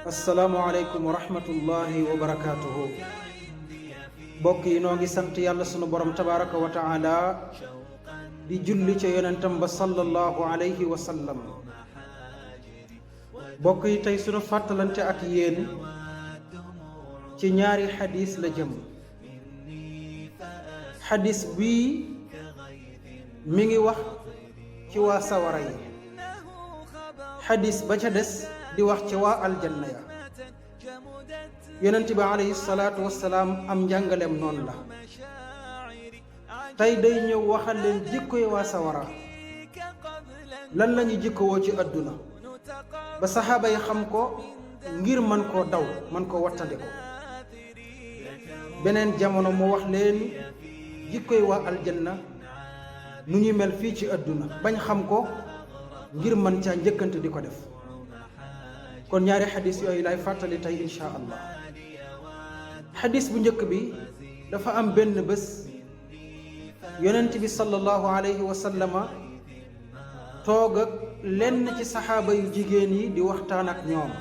asalaamualeykum wa rahmatullahi wa barakaatuhu. bokk yi noo ngi sant yàlla sunu borom tabaraka wa taala di julli ca yonentam ba sallallahu alayhi wa sallam. bokk yi tey sunu fàttalante ak yéen ci ñaari xadis la jëm. xadis bii mi ngi wax ci waa sawara yi, xadis ba ca des di wax ci waa aljanna ya. yonent bi alayhi salaatu wassalaam am njàngaleem noonu la. tey day ñëw waxal leen jikkoy waa sawara lan lañu jikkowoo ci àdduna ba saxaaba yi xam ko ngir mën koo daw mën koo wattandi ko. beneen jamono mu wax leen jikkoy waa aljanna nu ñu mel fii ci àdduna bañ xam ko ngir mën caa njëkkante di ko def. kon ñaari xadis yooyu lay fàttali tey insha allah. xadis bu njëkk bi dafa am benn bés yonent bi sallallahu alayhi wa sallama toog ak lenn ci saxaaba yu jigéen yi di waxtaan ak ñoom.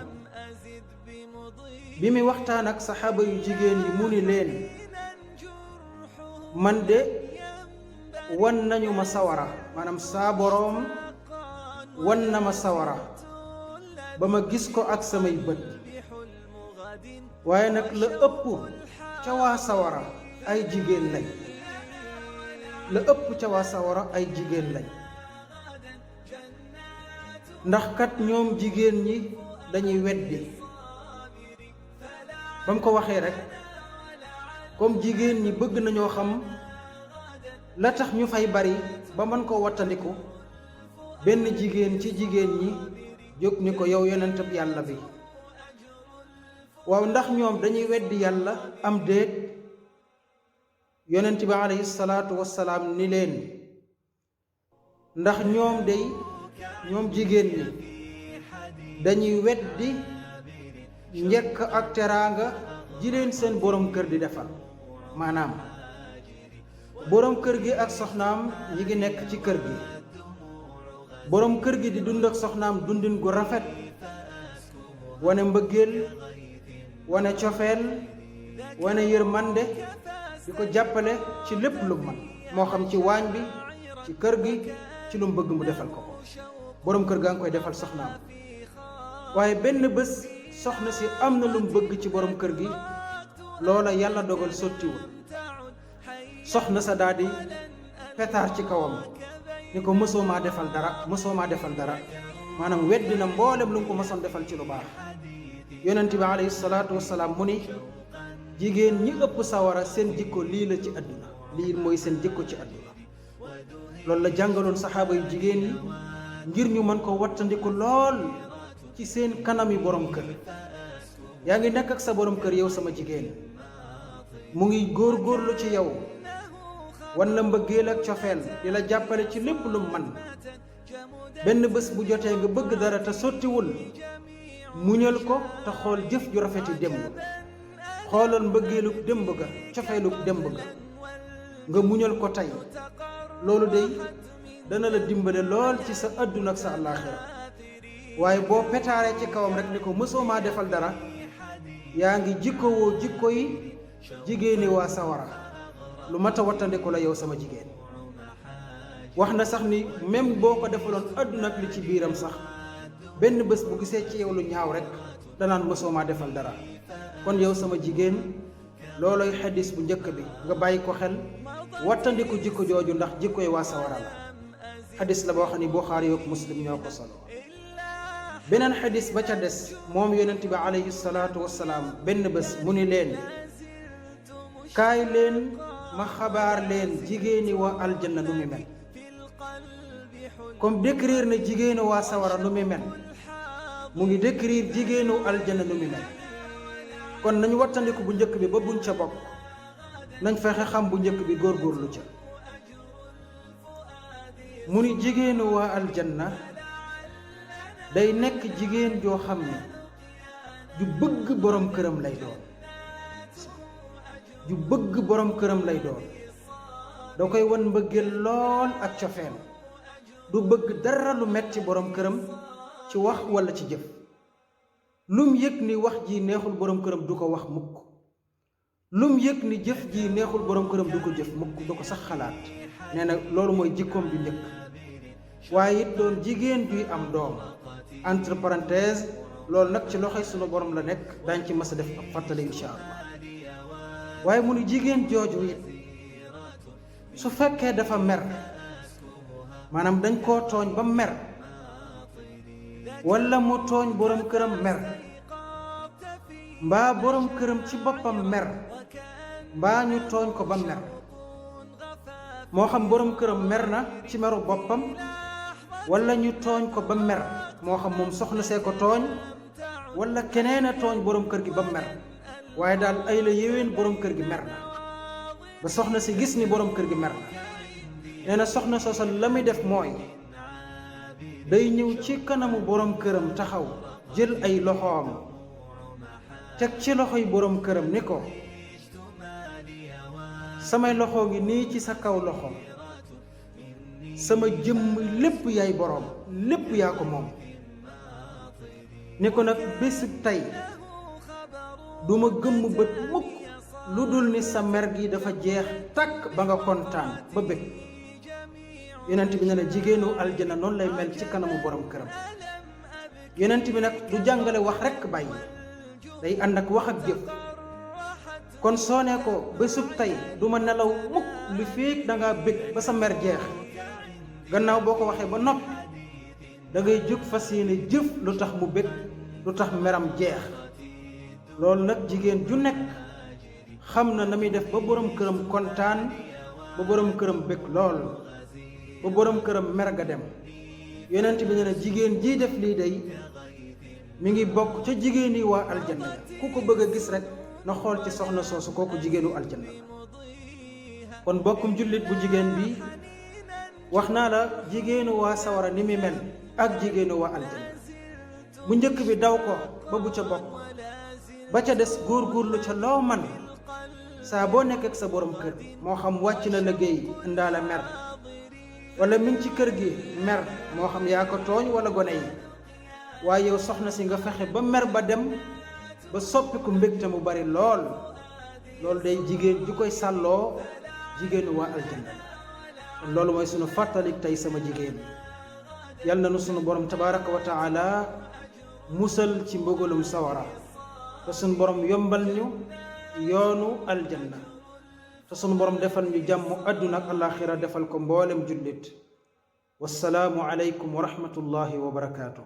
bi muy waxtaan ak saxaaba yu jigéen yi mu ni leen, man de wan nañu ma sawara, maanaam saa boroom wan na ma sawara ba ma gis ko ak samay bët, waaye nag la ëpp ca waa sawara ay jigéen lañ. la ëpp ca waa sawara ay jigéen lañ, ndax kat ñoom jigéen ñi dañuy weddi. ba mu ko waxee rek comme jigéen ñi bëgg nañoo xam la tax ñu fay bari ba mën koo wattandiku, benn jigéen ci jigéen ñi jóg ni ko, yow yonentab yàlla bi, waaw ndax ñoom dañuy weddi yàlla am déet? yonent bi alayhi salaatu wassalaam ni leen, ndax ñoom day ñoom jigéen ñi dañuy weddi njëkk ak teraanga ji leen seen borom kër di defal. maanaam borom kër gi ak soxnaam ñi ngi nekk ci kër gi, borom kër gi di dund ak soxnaam dundin gu rafet, wane mbëggeel, wane cofeel, wane yërmande, di ko jàppale ci lépp lu man, moo xam ci waañ bi, ci kër gi, ci lu mu bëgg mu defal ko ko. borom kër gaa ngi koy defal soxnaam. waaye benn bés soxna si am na lu mu bëgg ci borom kër gi, loola yàlla dogal sottiwul. soxna sa daal di petaar ci kawam ni ko, mësoo maa defal dara, mësoo maa defal dara. maanaam weddi na mboolem lu mu ko mësoon defal ci lu baax. yonent bi alayhi salaatu wassalaam mu ni, jigéen ñi ëpp sawara seen jikko lii la ci àdduna, lii mooy seen jikko ci àdduna. loolu la jàngaloon saxaaba yu jigéen yi ngir ñu mën ko wattandiku lool ci seen kanami borom kër. yaa ngi nekk ak sa borom kër yow sama jigéen, mu ngi góorgóorlu ci yow, wan la mbëggeel ak cofeel, di la jàppale ci lépp lu man. benn bés bu jotee nga bëgg dara te sottiwul, muñal ko te xool jëf ju rafeti démb. xoolal mbëggeeluk démb ga, cofeeluk démb ga, nga muñal ko tey. loolu dey dana la dimbale lool ci sa àdduna ak sa àllaaxira. waaye boo petaaree ci kawam rek ni ko, mësoo maa defal dara, yaa ngi jikkowoo jikko yi jigéeni waa sawara. lu mat a wattandiku la yow sama jigéen. wax na sax ni même boo ko defaloon àdduna ak li ci biiram sax, benn bés bu gisee ci yow lu ñaaw rek danaan mësoo maa defal dara. kon yow sama jigéen, looloy xadis bu njëkk bi, nga bàyyi ko xel, wattandiku jikko jooju, ndax jikkoy waa sawara la. xadis la boo xam ni Buxaari ak Muslim ñoo ko solo. beneen xadis ba ca des, moom yonent bi alayhi salaatu wassalaam benn bés mu ni leen, kaay leen ma xabaar leen jigéeni waa aljanna nu mu mel. comme décrire na jigéenu waa sawara nu mu mel, mu ngi décrire jigéenu aljanna nu mu mel. kon nañu wattandiku bu njëkk bi ba buñ ca bokk, nañ fexe xam bu njëkk bi góorgóorlu ca. mu ni jigéenu waa aljanna day nekk jigéen joo xam ne ju bëgg borom këram lay doon, ju bëgg borom këram lay doon. da koy wan mbëggeel lool ak cofeel, du bëgg dara lu metti borom këram ci wax walla ci jëf. lum yëg ni wax ji neexul borom këram du ko wax mukk, lum yëg ni jëf ji neexul borom këram du ko jëf mukk, du ko sax xalaat. nee na loolu mooy jikkoom ju njëkk. waaye it doon jigéen juy am doom. entre parenthèse loolu nag ci loxoy sunu borom la nekk, dañ ci mas a def ab fàttali insha allah. waaye mu ni jigéen jooju it su fekkee dafa mer, maanaam dañ koo tooñ ba mer, walla mu tooñ borom këram mer, mbaa borom këram ci boppam mer, mbaa ñu tooñ ko ba mer. moo xam borom këram mer na ci meru boppam walla ñu tooñ ko ba mer, moo xam moom soxna see ko tooñ walla keneen a tooñ borom kër gi ba mer. waaye daal ay la yéwén borom kër gi mer na ba soxna si gis ni borom kër gi mer na. nee na soxna soosa la muy def mooy day ñëw ci kanamu borom këram taxaw, jël ay loxoom teg ci loxoy borom këram ni ko samay loxo ngi nii ci sa kaw loxo, sama jëmm lépp yaay boroom, lépp yaa ko moom. ni ko nag bésu tey du ma gëmm bët mukk lu dul ni sa mer gi dafa jeex tàkk ba nga kontaan ba bëgg. yonent bi ne na jigéenu aljana noonu lay mel ci kanamu borom këram. yonent bi nag du jàngale wax rekk bàyyi, day ànd ak wax ak jëf. kon soo ne ko bésub tey du ma nelaw mukk li féeg da ngaa bëgg ba sa mer jeex, gannaaw boo ko waxee ba noppi da ngay jóg fas yéene jëf lu tax mu bëgg, lu tax meram jeex. loolu nag jigéen ju nekk xam na muy def ba borom këram kontaan, ba borom këram bëgg lool, ba borom këram mer ga dem. yonent bi ne na jigéen jii def lii day mi ngi bokk ca jigéen yi waa aljanna. ku ko bëgg a gis rek na xool ci soxna soosu, kooku jigéenu aljanna la. kon bokkum jullit bu jigéen bi wax naa la jigéenu waa sawara ni mi mel ak jigéenu waa aljanna. bu njëkk bi daw ko ba bu ca bokk, ba ca des góorgóorlu ca loo man. saa boo nekk ak sa borom kër, moo xam wàcc na liggéey indaale mer, wala mi ngi ci kër gi mer, moo xam yaa ko tooñ wala gone yi, waaye yow soxna si nga fexe ba mer ba dem ba soppiku mbégte mu bari lool. loolu day jigéen ju koy sàlloo jigéenu waa aljanna. loolu mooy sunu fàttalik tey sama jigéen. yal na nu sunu borom tabaraka wa taala musal ci mbugalum sawara, te sunu borom yombal ñu yoonu aljanna, te sunu borom defal ñu jàmm àdduna ak alaaxira, defal ko mboolem jullit. wassalaamu aleykum wa rahmatullahi wa barakaatuh.